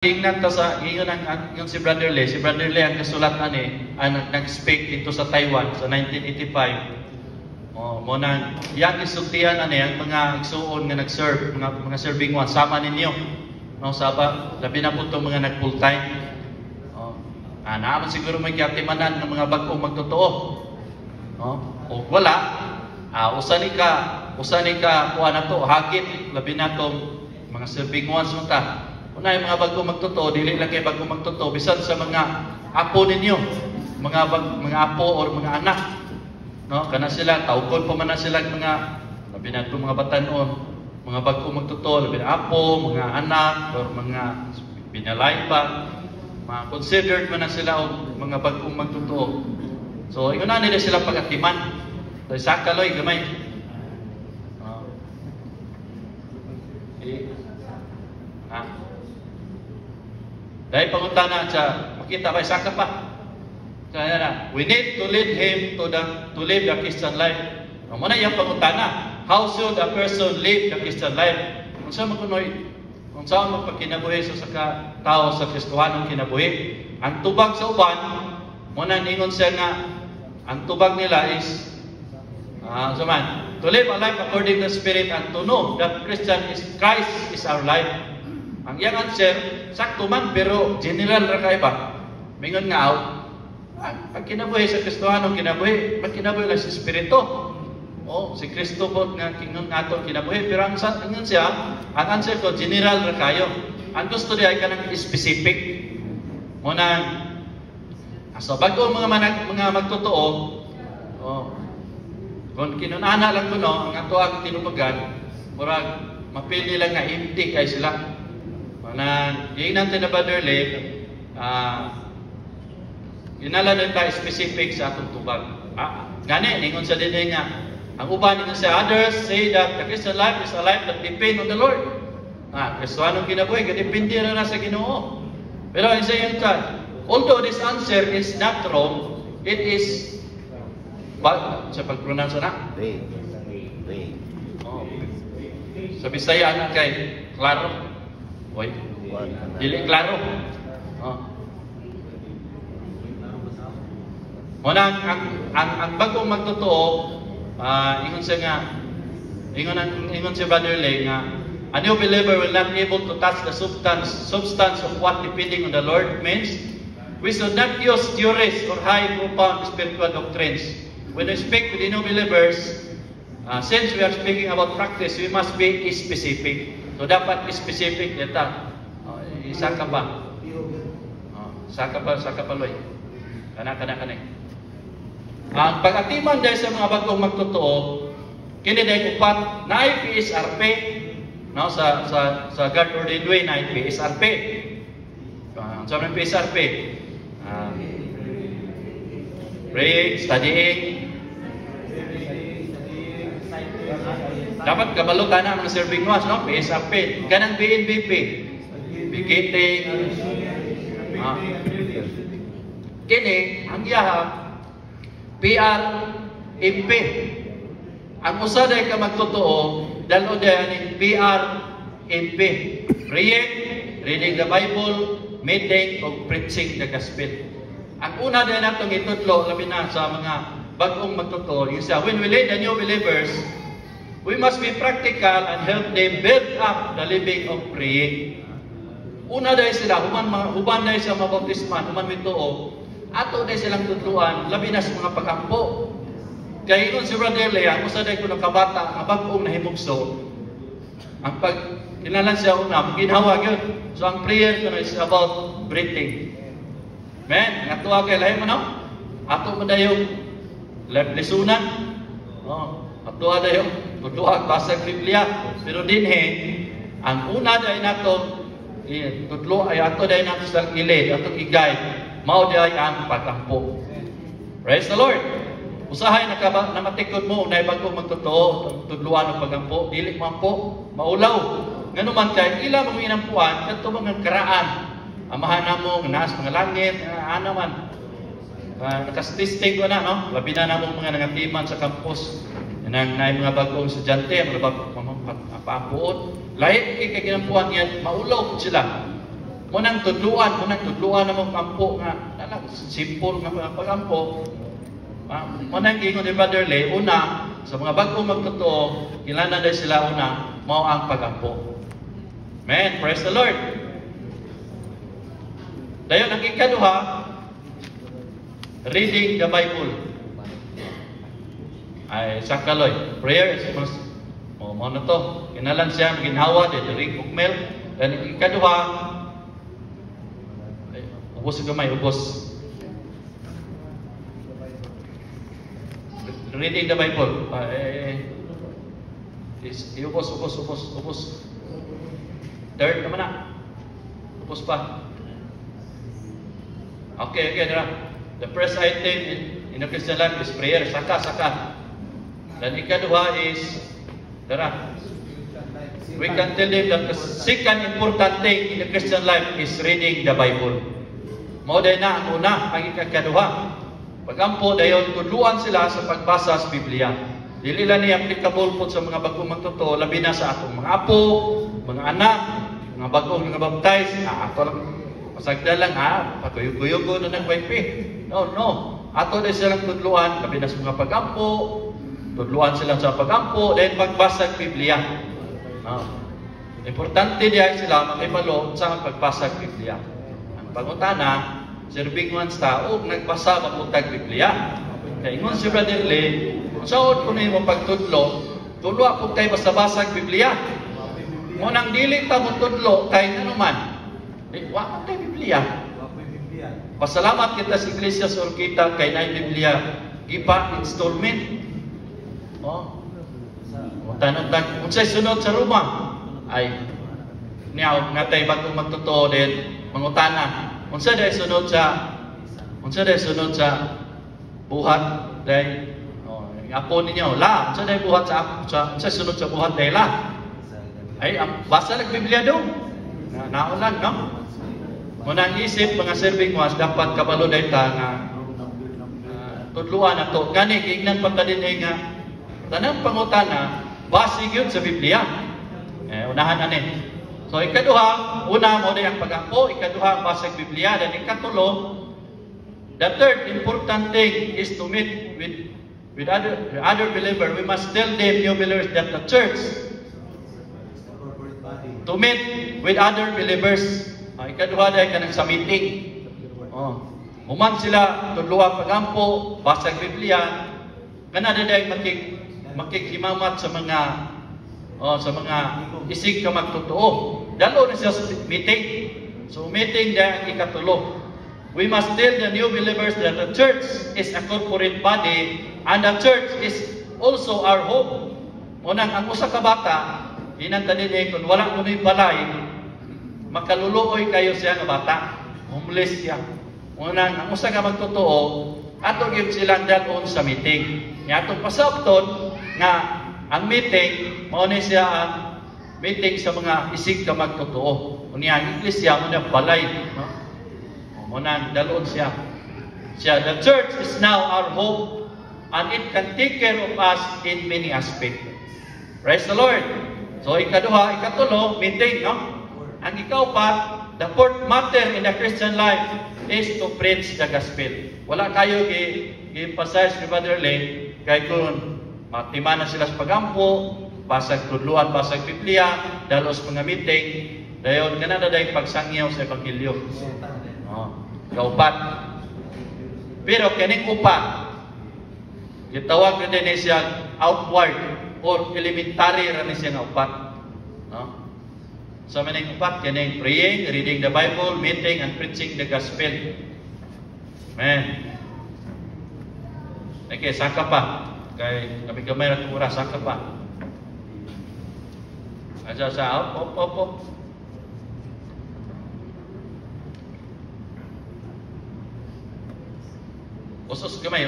Tingnan ta sa ingon yung si Brother Lee ang kasulatan ang nag-speak dito sa Taiwan sa 1985. Mo nang yang isultihan ang mga igsuon nga nag-serve, mga serving one sama ninyo. No, saba labi na po itong mga nag-full time. Naman siguro may katimanan ng mga bagong magtotoo. O wala, usa ni ka kuha na to, hagit labi na tong mga serving ones mo ta. Una yung mga bagong magtotoo, dili lang kayo bagong magtotoo, bisan sa mga apo ninyo, mga apo o mga anak. No? Kana sila, tawgon pa man na sila mga, labi na itong mga batanon, mga bagong magtotoo, labi na apo, mga anak, o mga binalay pa, mga considered man na sila o mga bagong magtotoo. So, yun na nila silang pag-atiman. So, sakaloy, gamay. Dahil pangutana siya, makita ba, saka pa. Kaya na, we need to lead him to live the Christian life. Muna yung pangutana, how should a person live the Christian life? Kung saan makunoy, kung saan magpakinabuhi sa tao sa Kristohanong kinabuhi. Ang tubag sa uban, muna ningon siya nga, ang tubag nila is, to live a life according to the Spirit and to know that Christ is our life. Ang iyang answer, sakto man, pero general ra kay ba? Mingon nga, pag kinabuhi sa Kristohanong kinabuhi, pag kinabuhi lang sa Espiritu. Si Kristo po nga kingon nato kinabuhi, pero ang answer ko, general ra kayo. Ang gusto niya ay kanang specific. Muna, so bago mga magtotoo, kung kinunana lang ko ang ato ang tinubagan, murag mapili lang nga empty kay sila. Yung natin na Brother Lee, inala na tayo specific sa atong tubag. Gani, ningon sa din nga, ang uban ningon sa others say that the Christian life is a life that depends on the Lord. Kristohanong kinabuhi, depende na sa Ginoo. Pero in saying that, although this answer is not wrong, it is, sa pag-pronounce na? Sa Bisaya na kay, klaro. Dili klaro. Muna, ang bagong magtotoo, ingon si Brother Lee nga, a new believer will not be able to touch the substance of what depending on the Lord means. We should not use theories or high profound spiritual doctrines. When we speak with the new believers, since we are speaking about practice, we must be specific. So dapat specific data. Isa ka ba? Saka pa loy. Kana. Ang pag-atiman dahil sa mga bagong magtotoo, kini dahil upat na PSRP, no, sa God ordained way na PSRP. Sa mga PSRP, praying, studying, dapat kabalo ka na mga serving ones, no? PSRP, kanang BNBP, begetting, kini, ang yaha, PRMP. Ang usaday ka magtotoo, dalo dahil PRMP. Praying, reading the Bible, meeting, o preaching the gospel. Ang una dahil natong itutlo, labi na sa mga bagong magtotoo, yung sa, when we lead the new believers, we must be practical and help them build up the living of praying. Una dahil sila, huban dahil sa mga bautisman, human mituo, ato dahil silang tutluan, labi na sa mga pagkampo. Kaya yun si Brother Lee, ang usa dahil ko ng kabata, ang bagong nahimugso, ang kinalan siya una, ginhawa yun. So ang prayer ko is about breathing. Men, ato kay lahi mo, no? Ato mo dahil yung lesunan. Ato dahil yung tutuag basag Biblia, pero dinhe ang una dahil nato tutlo ay ato dahil nato sa gilid, atong igay, mao dahil ang pagkampo. Praise the Lord. Usahay na matikod mo na bagong magtotoo, tudluan ng pagkampo, dili mampo, maulaw. Ngano man kay ila mo inampuan kadto mga karaan. Amahan namo naas mga langit, ana man. Nakastisting ko na, no? Labi na namong mga nangatiman sa campus. Nang mga bagong estudyante, mga bagong paampuon. Lahat kay ginampuan yan, maulaw sila. Munang tudluan na mo kampo nga, simple nga pagampo. Munang ingon ni Brother Lee, una, sa mga bagong magtotoo, kailangan na sila una, mao ang pagampo. Amen. Praise the Lord. Dayon ang ikaduha, reading the Bible. Ay sakaloy. Prayer is most mo na to. Kinalan siya ginhawa de drink mel. Dan ang ikaduha, ubos gamay, ubos. Reading the Bible. Ubos. Third naman na. Ubos pa. Okay, dira. The first item in the Christian life is prayer. Saka. Dan ikaduha is, dira. We can tell them that the second important thing in the Christian life is reading the Bible. Mao day na ang una, ang ikaduha. Pagampo dayon tudluan sila sa pagbasa sa Biblia. Dili lang ni applicable po sa mga bagong magtotoo, labi na sa atong mga apo, mga anak, mga bagong nga baptize. Ato lang pasagda lang patuyog-tuyog na ng wifi. No. Ato din silang tudluan, labi na sa mga pagampo, tudluan sila sa pagampo, dahil pagbasa sa Biblia. Importante diay sila makibalo sa pagbasa sa Biblia. Ang pangutana, serving ones tao, nagbasa magbuntag Biblia. Kaya ingon si Brother Lee, kung saod ko na yung pagtudlo, tulo ako kay basa-basa sa Biblia. Munang dili ta mo tudlo, kay nanuman. Wa kay Biblia. Pasalamat kita sa Iglesia sa Orquita kay na Biblia. Gipa installment. Tanong unsay sunod sa Roma? Ay, niyaw, ngatay bagong magtotoo din, mangutana. Unsa day sunod sa buhat day apo ninyo la unsa day buhat unsa sunod sa buhat day la ay ang basa ng Biblia do naulan no munang isip mga serving was dapat kabalo day ta nga tudluan ato gani gignan pagkadin nga tanang pangutana base gyud sa Biblia unahan ani. So ikaduha, una mo din ang pagampo, ikaduha ang basa sa Biblia, dan ikatulo, the third important thing is to meet with other believers. We must tell them, new believers, that the church, to meet with other believers. Ikaduha dahil ka nang sa meeting. Human sila, tudluha pagampo, basa sa Biblia, kanada dahil makikhimamat sa mga isig ka magtotoo. Dalo na siya sa meeting. So meeting dahil ikatulo. We must tell the new believers that the church is a corporate body and the church is also our home. Unang ang usa ka bata, inantanin kung wala mo ni balay, makaluluoy kayo siya nga bata. Homeless siya. Unang ang usa ka magtotoo, ato gyud silang dalon sa meeting. Nya atong pasabton nga ang meeting mao ni siya ang meeting sa mga isig ka magtotoo. Unya ang iglesia mo na balay, no? Mo na dalon siya. The church is now our home and it can take care of us in many aspects. Praise the Lord. So ikaduha, ikatulo, meeting, no? Ang ikaw pa, the fourth matter in the Christian life is to preach the gospel. Wala kayo i-emphasize ni Brother Lee kay kung matima na sila sa pagampo, basag tudluan, basag Biblia, dalos mga meeting, dayon kanada day pagsangyaw sa ebanghelyo. Kaupat. Pero kaning upa, gitawag na din siya outward or elementary ra ni siya nga upat. So maning upat kaning praying, reading the Bible, meeting and preaching the gospel. Amen. Okay, saka pa. Kay gamay ra tong oras, saka pa. Aja sa op. Usos gamay.